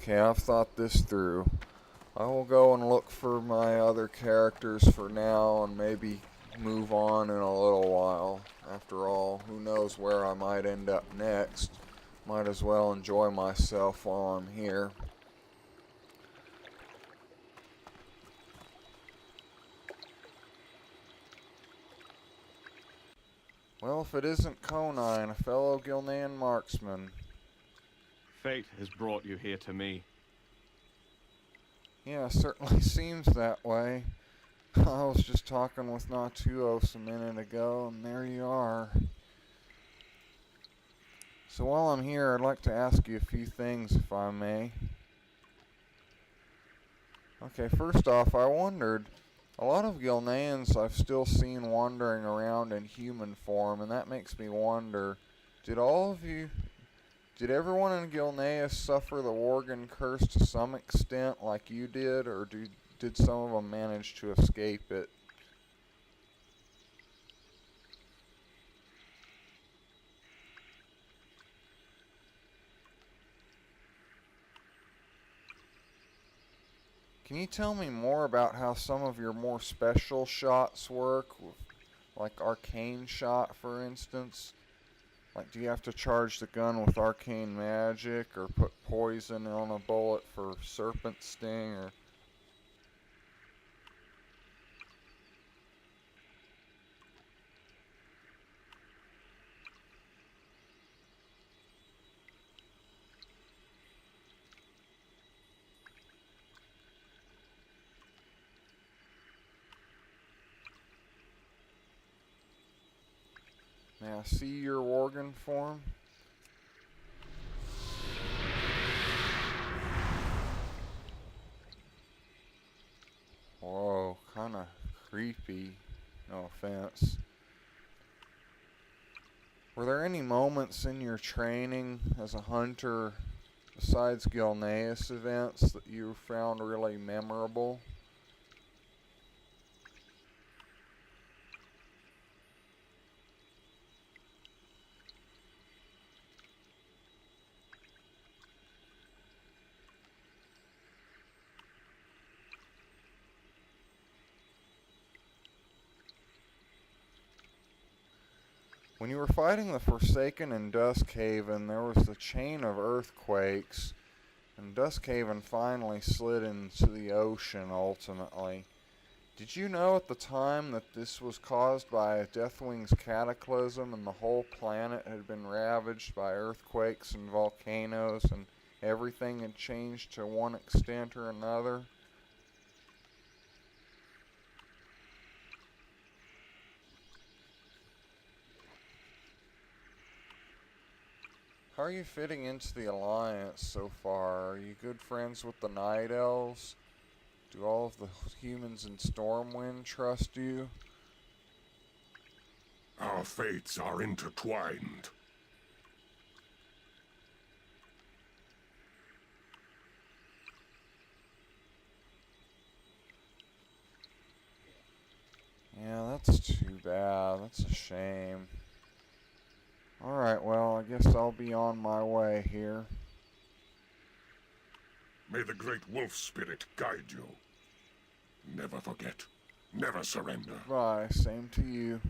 Okay, I've thought this through. I will go and look for my other characters for now and maybe move on in a little while. After all, who knows where I might end up next. Might as well enjoy myself while I'm here. Well, if it isn't Conine, a fellow Gilnean marksman. Fate has brought you here to me. Yeah, it certainly seems that way. I was just talking with Natuos a minute ago, and there you are. So while I'm here, I'd like to ask you a few things, if I may. Okay, first off, I wondered, a lot of Gilneans I've still seen wandering around in human form, and that makes me wonder, did everyone in Gilneas suffer the Worgen curse to some extent like you did, or did some of them manage to escape it? Can you tell me more about how some of your more special shots work? Like arcane shot, for instance? Like, do you have to charge the gun with arcane magic, or put poison on a bullet for serpent sting, or... May I see your Worgen form? Whoa, kinda creepy. No offense. Were there any moments in your training as a hunter, besides Gilneas events, that you found really memorable? When you were fighting the Forsaken in Duskhaven, there was the chain of earthquakes, and Duskhaven finally slid into the ocean ultimately. Did you know at the time that this was caused by a Deathwing's cataclysm and the whole planet had been ravaged by earthquakes and volcanoes and everything had changed to one extent or another? How are you fitting into the Alliance so far? Are you good friends with the Night Elves? Do all of the humans in Stormwind trust you? Our fates are intertwined. Yeah, that's too bad. That's a shame. Alright, well, I guess I'll be on my way here. May the great wolf spirit guide you. Never forget. Never surrender. Bye, same to you.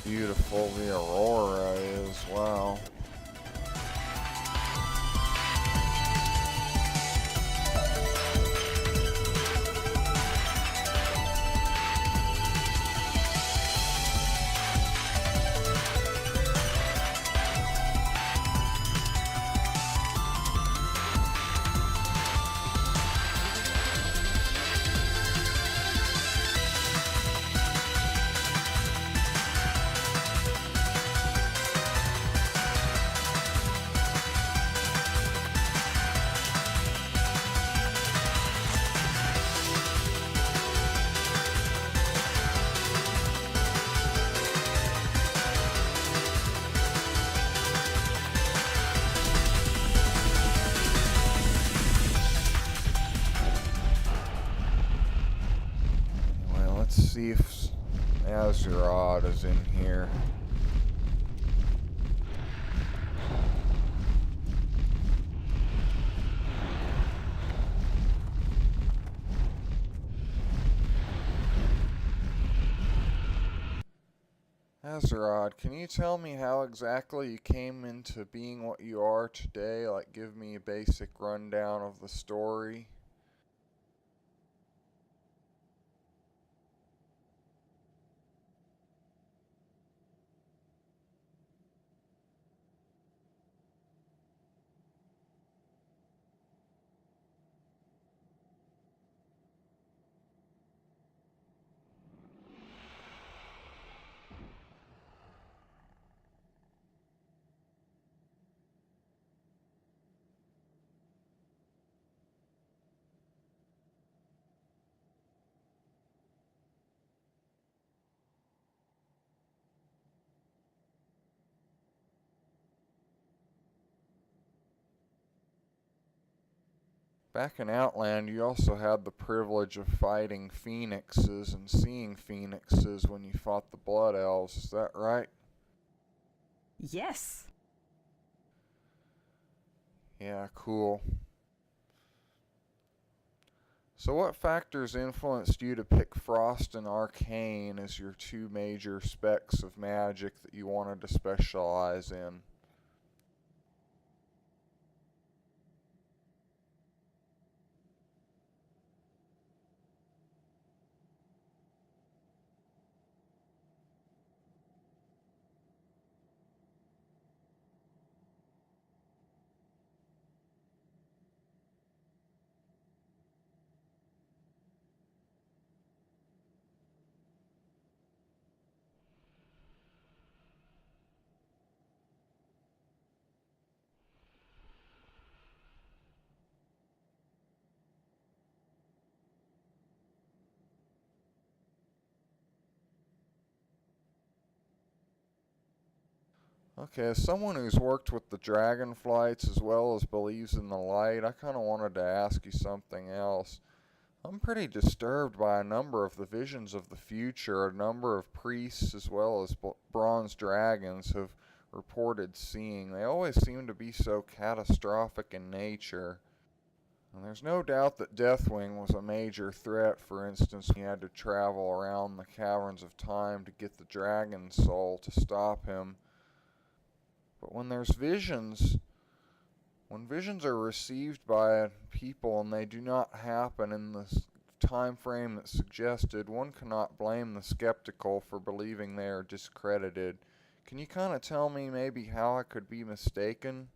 beautiful the aurora is. Wow. Well, let's see if Azeroth is in here. Azeroth, can you tell me how exactly you came into being what you are today? Like, give me a basic rundown of the story. Back in Outland, you also had the privilege of fighting phoenixes and seeing phoenixes when you fought the Blood Elves. Is that right? Yes. Yeah, cool. So what factors influenced you to pick Frost and Arcane as your two major specs of magic that you wanted to specialize in? Okay, as someone who's worked with the dragonflights as well as believes in the light, I kind of wanted to ask you something else. I'm pretty disturbed by a number of the visions of the future. A number of priests as well as bronze dragons have reported seeing. They always seem to be so catastrophic in nature. And there's no doubt that Deathwing was a major threat. For instance, he had to travel around the caverns of time to get the dragon soul to stop him. But when visions are received by people and they do not happen in the time frame that's suggested, one cannot blame the skeptical for believing they are discredited. Can you kind of tell me maybe how I could be mistaken?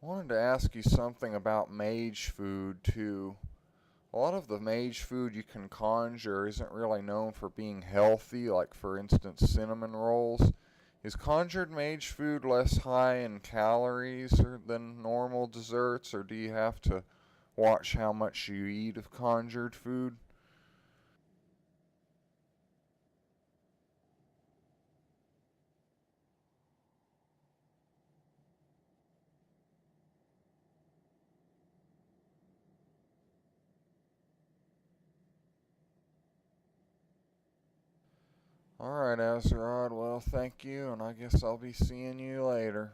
wanted to ask you something about mage food, too. A lot of the mage food you can conjure isn't really known for being healthy, like, for instance, cinnamon rolls. Is conjured mage food less high in calories than normal desserts, or do you have to watch how much you eat of conjured food? Alright, Azerod, well, thank you, and I guess I'll be seeing you later.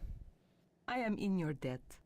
I am in your debt.